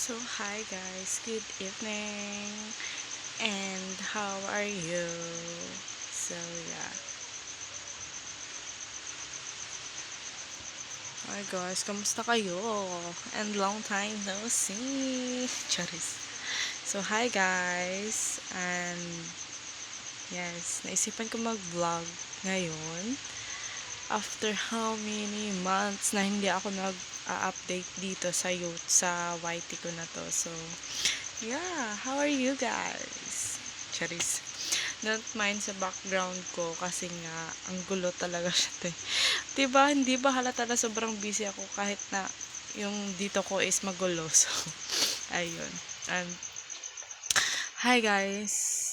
So hi guys, good evening, and how are you? So yeah, hi guys, kamusta kayo? And long time no see. Charis. So hi guys, and yes, naisipan ko mag-vlog ngayon after how many months na hindi ako nag-update dito sa sa YT ko na to. So yeah, how are you guys? Charis. Don't mind sa background ko kasi nga ang gulo talaga siya. 'Di ba? Hindi ba halata na sobrang busy ako kahit na yung dito ko is magulo. So, ayun. And hi guys.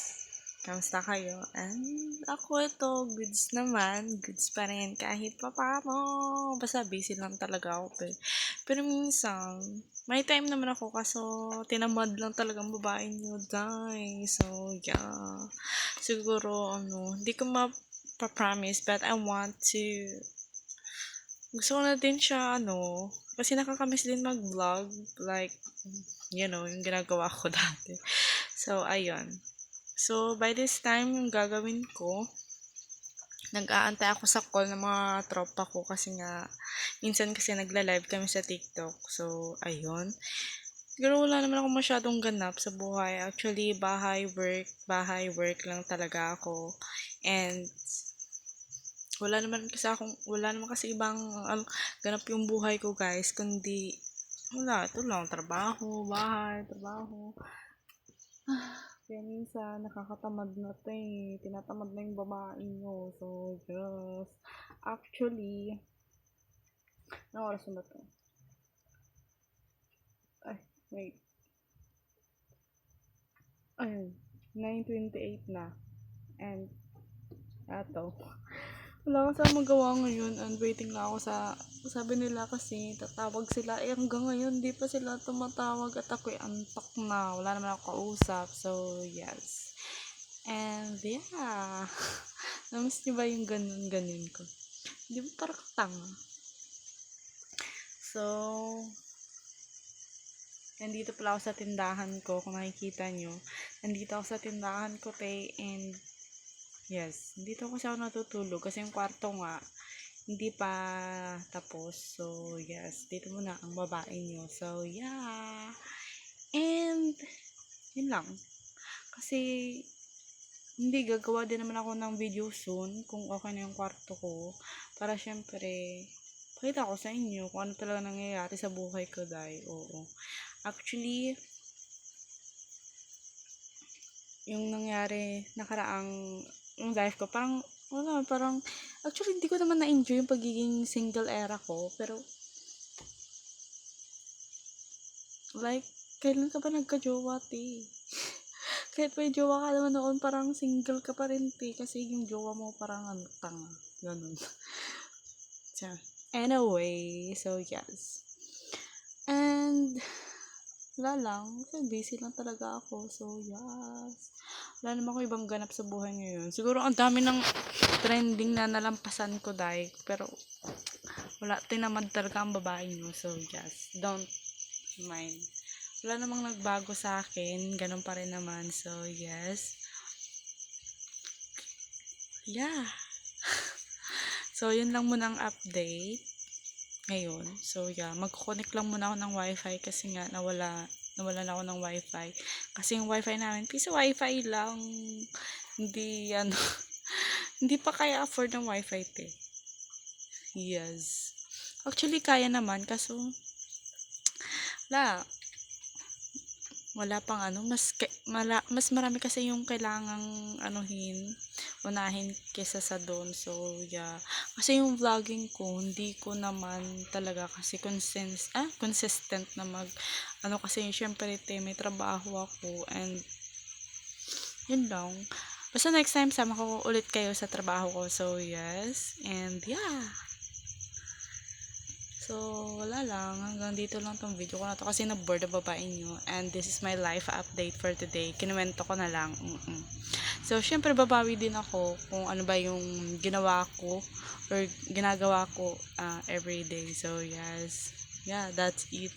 Kamusta kayo? And ako ito, goods naman. Goods pa rin kahit papaano. Basta busy lang talaga ako. Pero minsan, may time naman ako kaso tinamad lang talagang babae niyo, guys. So, yeah. Siguro, hindi ko ma-promise but I want to gusto ko na din siya, kasi nakakamiss din mag-vlog. Like, yung ginagawa ko dati. So, ayun. So, by this time, yung gagawin ko, nag-aantay ako sa call ng mga tropa ko kasi nga, minsan kasi nagla-live kami sa TikTok. So, ayun. Siguro wala naman ako masyadong ganap sa buhay. Actually, bahay, work lang talaga ako. And, wala naman kasi ibang ganap yung buhay ko guys, kundi, wala, ito lang, trabaho, bahay, trabaho. Kaya minsan, nakakatamad na ito eh. Tinatamad na yung babae nyo. So, yes. Actually, anong oras na to? Ay, wait. Ayun, 9:28 na. And, eto. Wala kasi akong magawa ngayon and waiting lang ako sabi nila kasi tatawag sila. Eh, hanggang ngayon, di pa sila tumatawag at ako'y antok na. Wala naman ako kausap. So, yes. And, yeah. Namiss niyo ba yung ganun ko? Di ba parang tanga? So, nandito pala ako sa tindahan ko. Kung makikita nyo, nandito ako sa tindahan ko, and yes, dito kasi ako natutulog kasi yung kwarto nga, hindi pa tapos. So, yes, dito muna ang babae nyo. So, yeah. And, yun lang. Kasi, hindi, gagawa din naman ako ng video soon kung okay na yung kwarto ko. Para syempre, pakita ko sa inyo kung ano talaga nangyayari sa buhay ko dahil, oo. Actually, yung nangyari nakaraang yung life ko, parang, actually, hindi ko naman na-enjoy yung pagiging single era ko, pero, like, kailan ka ba nagka-jowa, te? Kahit may jowa ka naman noon, parang single ka pa rin, te, kasi yung jowa mo parang tanga, ganun. So, anyway, so yes. And, wala lang, kasi busy lang talaga ako, so yes. Wala naman ako ibang ganap sa buhay ngayon. Siguro ang dami ng trending na nalampasan ko dahil, pero wala, tinamad talaga ang babae nyo. So, yes, don't mind. Wala namang nagbago sa akin, ganun pa rin naman. So, yes. Yeah. So, yun lang muna ang update ngayon. So, yeah, mag-connect lang muna ako ng wifi kasi nga nawala na ako ng wifi. Kasi yung wifi namin, piso wifi lang. Hindi, hindi pa kaya afford ng wifi, te. Yes. Actually, kaya naman, kaso, wala. Wala pang mas marami kasi yung kailangang unahin kesa sa doon. So, yeah. Kasi yung vlogging ko, hindi ko naman talaga kasi consistent na kasi syempre, may trabaho ako and yun lang. Basta next time, sama ko ulit kayo sa trabaho ko. So, yes. And, yeah. So, wala lang. Hanggang dito lang tong video ko na to kasi na-bored ang babae nyo. And this is my life update for today. Kinuwento ko na lang. So, syempre babawi din ako kung ano ba yung ginawa ko or ginagawa ko everyday. So, yes. yeah, that's it.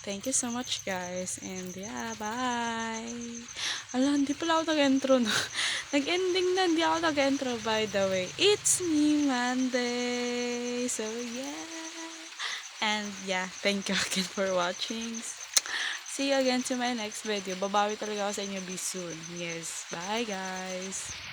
Thank you so much, guys. And yeah, bye. Ala, hindi pala ako nag-intro no. Nag-ending na, hindi ako nag-intro by the way. It's me, Monday. So yeah. And yeah, thank you again for watching. See you again to my next video. Babawi talaga ako sa inyo be soon. Yes. Bye, guys.